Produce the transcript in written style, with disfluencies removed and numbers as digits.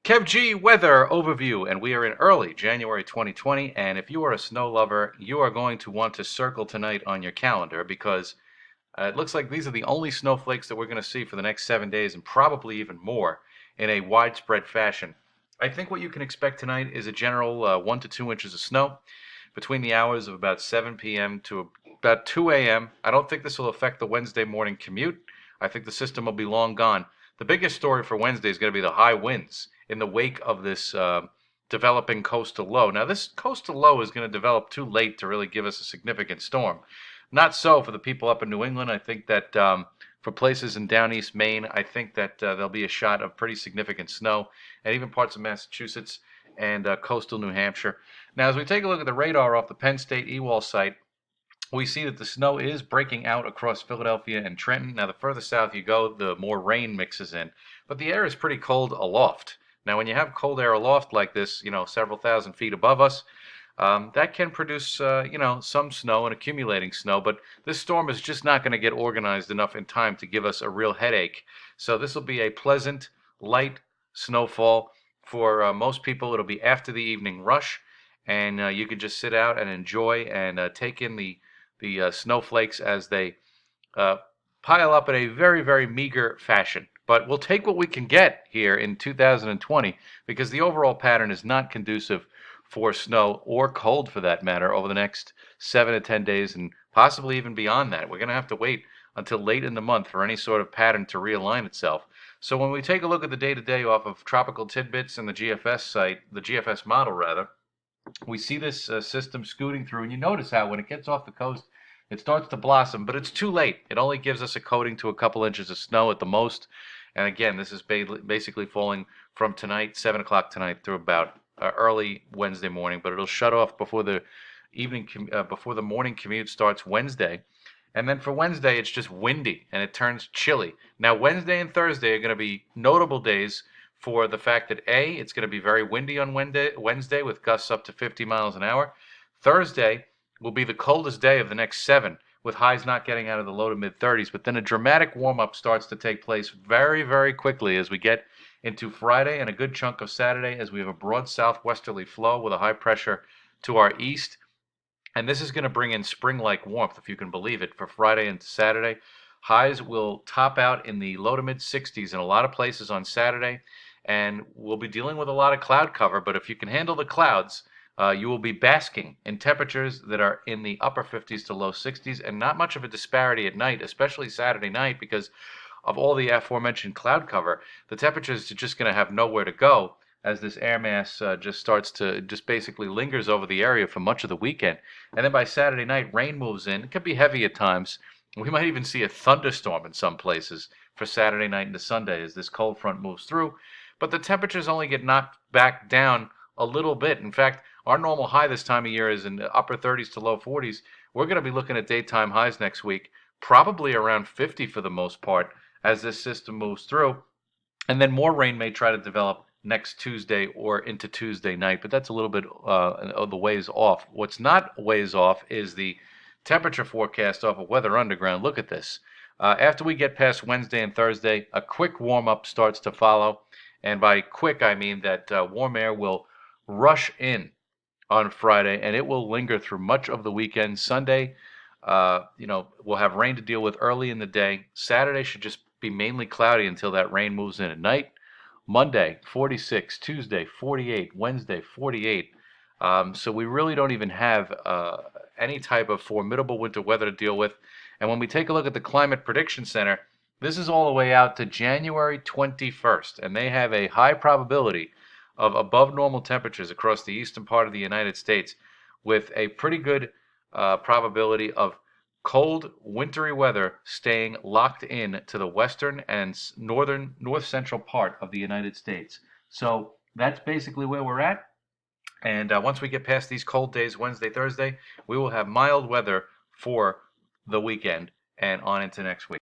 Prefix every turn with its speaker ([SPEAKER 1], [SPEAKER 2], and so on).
[SPEAKER 1] Kev G weather overview, and we are in early January 2020. And if you are a snow lover, you are going to want to circle tonight on your calendar because it looks like these are the only snowflakes that we're going to see for the next 7 days, and probably even more in a widespread fashion. I think what you can expect tonight is a general 1 to 2 inches of snow between the hours of about 7 p.m. to about 2 a.m. I don't think this will affect the Wednesday morning commute. I think the system will be long gone. The biggest story for Wednesday is going to be the high winds in the wake of this developing coastal low. Now, this coastal low is going to develop too late to really give us a significant storm. Not so for the people up in New England. I think that for places in down east Maine, I think that there'll be a shot of pretty significant snow, and even parts of Massachusetts and coastal New Hampshire. Now, as we take a look at the radar off the Penn State EWAL site, we see that the snow is breaking out across Philadelphia and Trenton. Now, the further south you go, the more rain mixes in. But the air is pretty cold aloft. Now, when you have cold air aloft like this, several thousand feet above us, that can produce, some snow and accumulating snow. But this storm is just not going to get organized enough in time to give us a real headache. So this will be a pleasant, light snowfall. For most people, it'll be after the evening rush. And you can just sit out and enjoy and take in the snowflakes as they pile up in a very, very meager fashion. But we'll take what we can get here in 2020 because the overall pattern is not conducive for snow or cold for that matter over the next 7 to 10 days and possibly even beyond that. We're going to have to wait until late in the month for any sort of pattern to realign itself. So when we take a look at the day-to-day off of Tropical Tidbits and the GFS site, the GFS model rather, we see this system scooting through, and you notice how when it gets off the coast, it starts to blossom, but it's too late. It only gives us a coating to a couple inches of snow at the most. And again, this is basically falling from tonight, 7 o'clock tonight, through about early Wednesday morning, but it'll shut off before the before the morning commute starts Wednesday. And then for Wednesday, it's just windy and it turns chilly. Now, Wednesday and Thursday are going to be notable days for the fact that A, it's going to be very windy on Wednesday with gusts up to 50 miles an hour. Thursday will be the coldest day of the next 7, with highs not getting out of the low to mid 30s. But then a dramatic warm-up starts to take place very, very quickly as we get into Friday and a good chunk of Saturday as we have a broad southwesterly flow with a high pressure to our east. And this is going to bring in spring-like warmth, if you can believe it, for Friday and Saturday. Highs will top out in the low to mid 60s in a lot of places on Saturday. And we'll be dealing with a lot of cloud cover, but if you can handle the clouds, you will be basking in temperatures that are in the upper 50s to low 60s, and not much of a disparity at night, especially Saturday night, because of all the aforementioned cloud cover. The temperatures are just going to have nowhere to go as this air mass just basically lingers over the area for much of the weekend. And then by Saturday night, rain moves in. It could be heavy at times. We might even see a thunderstorm in some places for Saturday night into Sunday as this cold front moves through. But the temperatures only get knocked back down a little bit. In fact, our normal high this time of year is in the upper 30s to low 40s. We're going to be looking at daytime highs next week, probably around 50 for the most part, as this system moves through. And then more rain may try to develop next Tuesday or into Tuesday night, but that's a little bit of the ways off. What's not ways off is the temperature forecast off of Weather Underground. Look at this. After we get past Wednesday and Thursday, a quick warm-up starts to follow. And by quick, I mean that warm air will rush in on Friday, and it will linger through much of the weekend. Sunday, we'll have rain to deal with early in the day. Saturday should just be mainly cloudy until that rain moves in at night. Monday, 46. Tuesday, 48. Wednesday, 48. So we really don't even have any type of formidable winter weather to deal with. And when we take a look at the Climate Prediction Center, this is all the way out to January 21st, and they have a high probability of above normal temperatures across the eastern part of the United States, with a pretty good probability of cold, wintry weather staying locked in to the western and north central part of the United States. So that's basically where we're at. And once we get past these cold days, Wednesday, Thursday, we will have mild weather for the weekend and on into next week.